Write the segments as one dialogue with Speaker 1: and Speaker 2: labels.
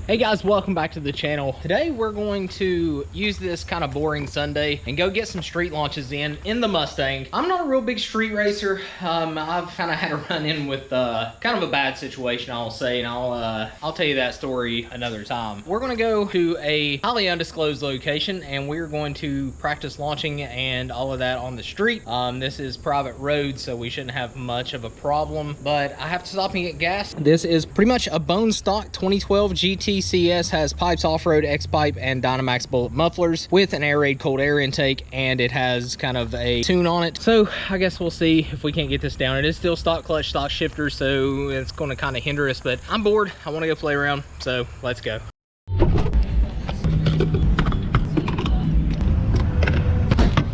Speaker 1: Hey guys, welcome back to the channel. Today we're going to use this kind of boring Sunday and go get some street launches in the Mustang. I'm not a real big street racer. I've kind of had a run in with kind of a bad situation, I'll say, and I'll tell you that story another time. We're going to go to a highly undisclosed location and we're going to practice launching and all of that on the street. This is private road, so we shouldn't have much of a problem, but I have to stop and get gas. This is pretty much a bone stock 2012 GT CS, has pipes, off-road, X-pipe, and Dynamax bullet mufflers with an air raid cold air intake, and it has kind of a tune on it. So I guess we'll see if we can't get this down. It is still stock clutch, stock shifter, so it's going to kind of hinder us, but I'm bored. I want to go play around, so let's go.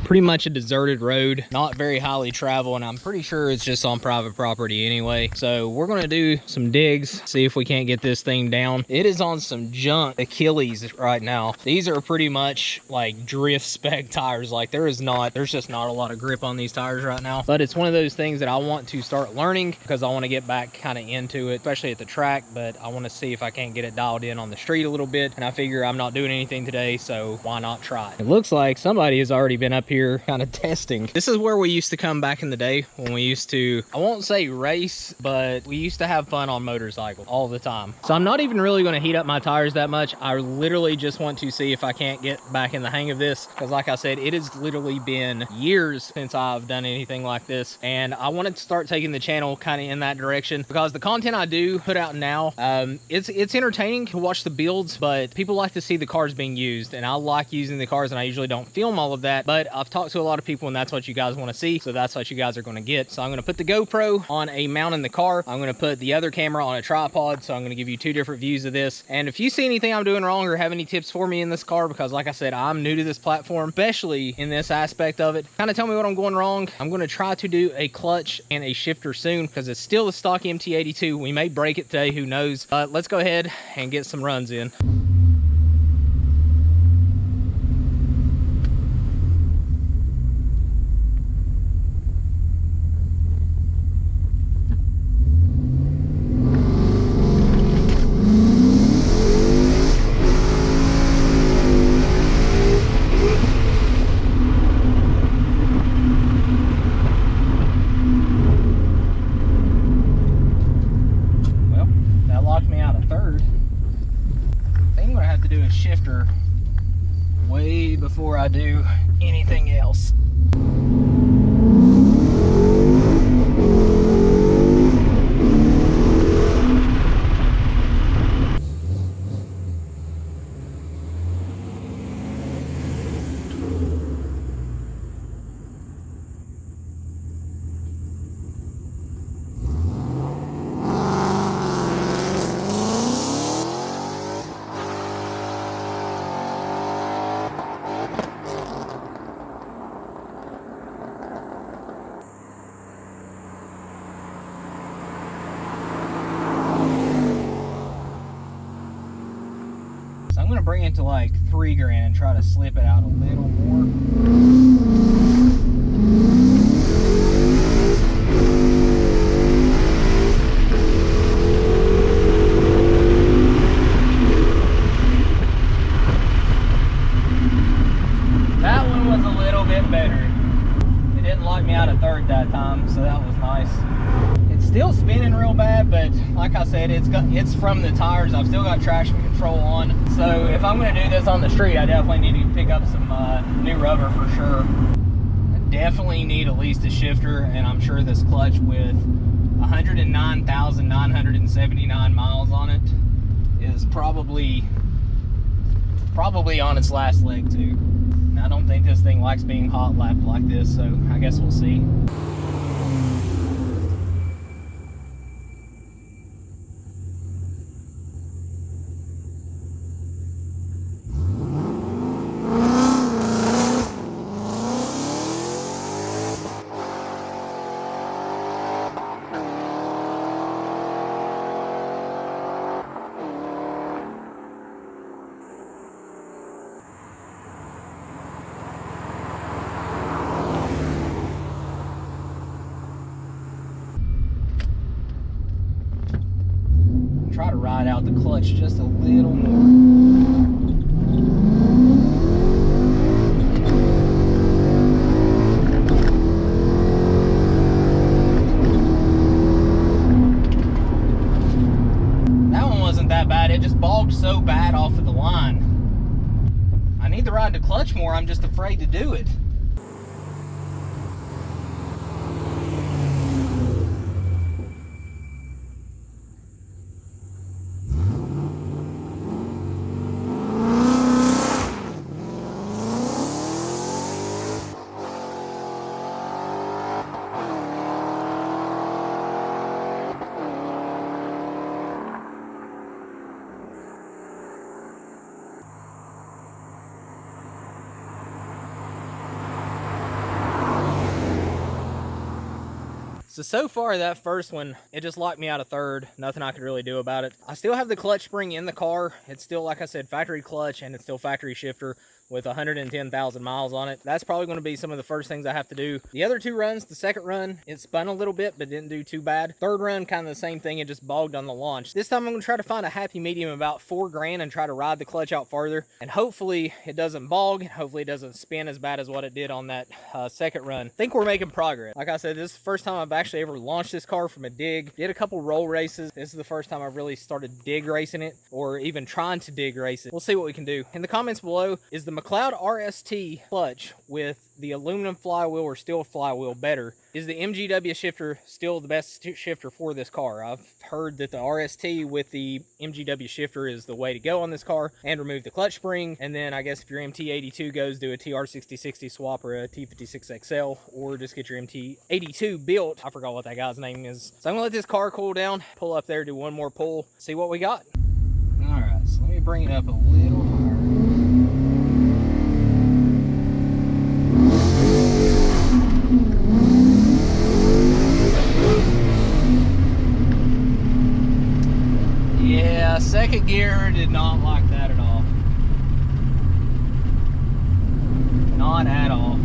Speaker 1: Pretty much a deserted road, not very highly traveled, and I'm pretty sure it's just on private property anyway. So we're gonna do some digs, see if we can't get this thing down. It is on some junk Achilles right now. These are pretty much like drift spec tires. Like there's just not a lot of grip on these tires right now, but it's one of those things that I want to start learning because I want to get back kind of into it, especially at the track, but I want to see if I can't get it dialed in on the street a little bit, and I figure I'm not doing anything today, so why not try it? It looks like somebody has already been up here kind of testing. This is where we used to come back in the day when we used to, I won't say race, but we used to have fun on motorcycles all the time. So I'm not even really going to heat up my tires that much. I literally just want to see if I can't get back in the hang of this, because like I said, it has literally been years since I've done anything like this, and I wanted to start taking the channel kind of in that direction because the content I do put out now, it's entertaining to watch the builds, but people like to see the cars being used, and I like using the cars, and I usually don't film all of that, but I've talked to a lot of people and that's what you guys want to see, so that's what you guys are going to get. So I'm going to put the GoPro on a mount in the car. I'm going to put the other camera on a tripod, so I'm going to give you two different views of this. And if you see anything I'm doing wrong or have any tips for me in this car, because like I said, I'm new to this platform, especially in this aspect of it, kind of tell me what I'm going wrong. I'm going to try to do a clutch and a shifter soon because it's still the stock MT-82. We may break it today, who knows, but let's go ahead and get some runs in. Shifter way before I do anything else. I'm gonna bring it to like 3 grand and try to slip it out a little more. That one was a little bit better. It didn't lock me out of third that time, so that was nice. It's still spinning real bad, but like I said, it's from the tires. I've still got traction control on, so if I'm going to do this on the street, I definitely need to pick up some new rubber for sure. I definitely need at least a shifter, and I'm sure this clutch with 109,979 miles on it is probably on its last leg too. And I don't think this thing likes being hot lapped like this, so I guess we'll see. ride out the clutch just a little more. That one wasn't that bad. It just bogged so bad off of the line. I need to ride the clutch more. I'm just afraid to do it. So far that first one, it just locked me out of third. Nothing I could really do about it. I still have the clutch spring in the car. It's still, like I said, factory clutch, and it's still factory shifter with 110,000 miles on it. That's probably going to be some of the first things I have to do. The other two runs, the second run, it spun a little bit, but didn't do too bad. Third run, kind of the same thing. It just bogged on the launch. This time I'm going to try to find a happy medium about $4,000 and try to ride the clutch out farther. And hopefully it doesn't bog. Hopefully it doesn't spin as bad as what it did on that second run. I think we're making progress. Like I said, this is the first time I've actually ever launched this car from a dig. Did a couple roll races. This is the first time I've really started dig racing it, or even trying to dig race it. We'll see what we can do. In the comments below, is the McLeod RST clutch with the aluminum flywheel or steel flywheel better? Is the MGW shifter still the best shifter for this car? I've heard that the RST with the MGW shifter is the way to go on this car, and remove the clutch spring. And then I guess if your MT-82 goes, do a TR6060 swap or a T56XL, or just get your MT-82 built. I forgot what that guy's name is. So I'm gonna let this car cool down, pull up there, do one more pull, see what we got. All right, so let me bring it up a little higher. Yeah, second gear did not like that at all. Not at all.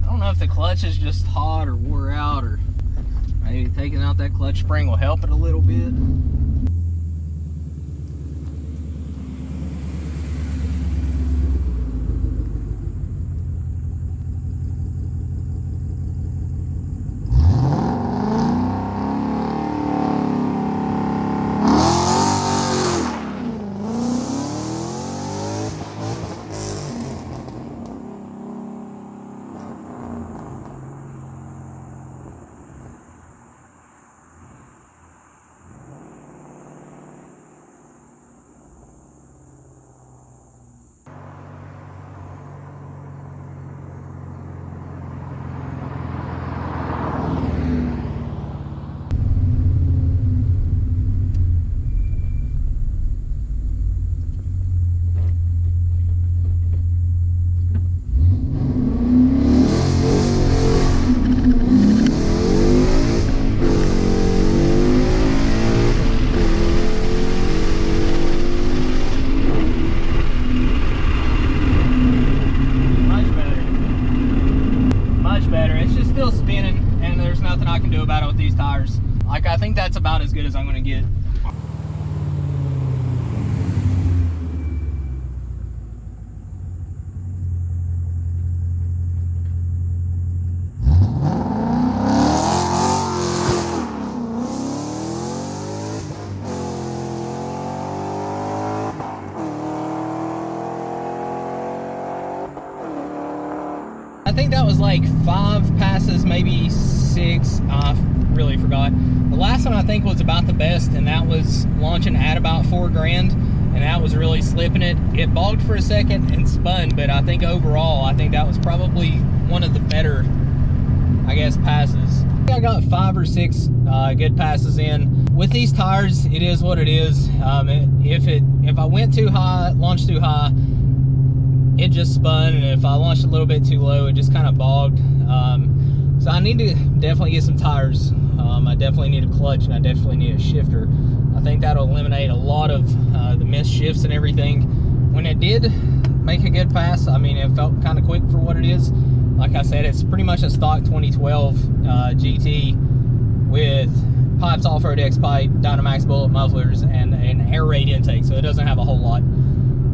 Speaker 1: I don't know if the clutch is just hot or wore out, or maybe taking out that clutch spring will help it a little bit. I think that's about as good as I'm going to get. I think that was like 5 passes, maybe 6. I really forgot. The last one I think was about the best, and that was launching at about $4,000, and that was really slipping it. It bogged for a second and spun, but I think overall, I think that was probably one of the better, I guess, passes. I think I got 5 or 6 good passes in. With these tires, it is what it is. If I went too high, launched too high, it just spun, and if I launched a little bit too low, it just kind of bogged. So I need to definitely get some tires. I definitely need a clutch, and I definitely need a shifter. I think that'll eliminate a lot of the missed shifts and everything. When it did make a good pass, I mean, it felt kind of quick for what it is. Like I said, it's pretty much a stock 2012 GT with Pipes Off-Road X-Pipe, Dynamax bullet mufflers, and an air raid intake, so it doesn't have a whole lot.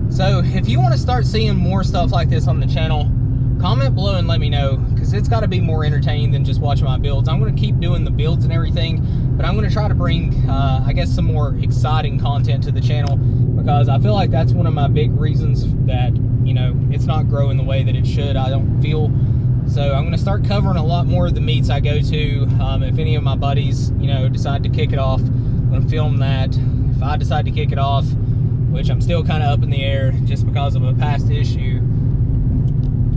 Speaker 1: So if you want to start seeing more stuff like this on the channel, comment below and let me know, because it's got to be more entertaining than just watching my builds. I'm going to keep doing the builds and everything, but I'm going to try to bring, I guess, some more exciting content to the channel, because I feel like that's one of my big reasons that, you know, it's not growing the way that it should, I don't feel. So I'm going to start covering a lot more of the meets I go to. If any of my buddies, you know, decide to kick it off, I'm going to film that. If I decide to kick it off, which I'm still kind of up in the air just because of a past issue,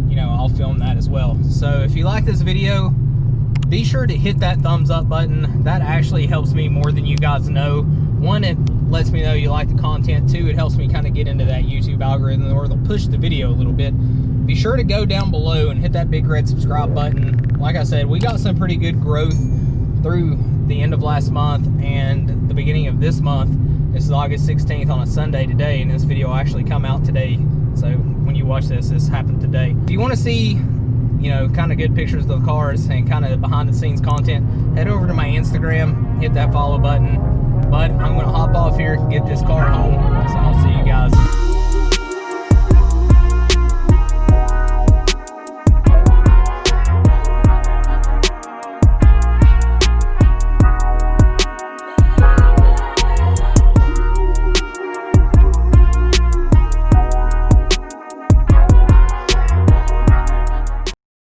Speaker 1: you know, I'll film that as well. So if you like this video, be sure to hit that thumbs up button. That actually helps me more than you guys know. One, it lets me know you like the content. Two, it helps me kind of get into that YouTube algorithm, or they'll push the video a little bit. Be sure to go down below and hit that big red subscribe button. Like I said, we got some pretty good growth through the end of last month and the beginning of this month. This is August 16th on a Sunday today, and this video will actually come out today. So when you watch this, this happened today. If you want to see, you know, kind of good pictures of the cars and kind of behind the scenes content, head over to my Instagram, hit that follow button. But I'm going to hop off here and get this car home. So I'll see you guys.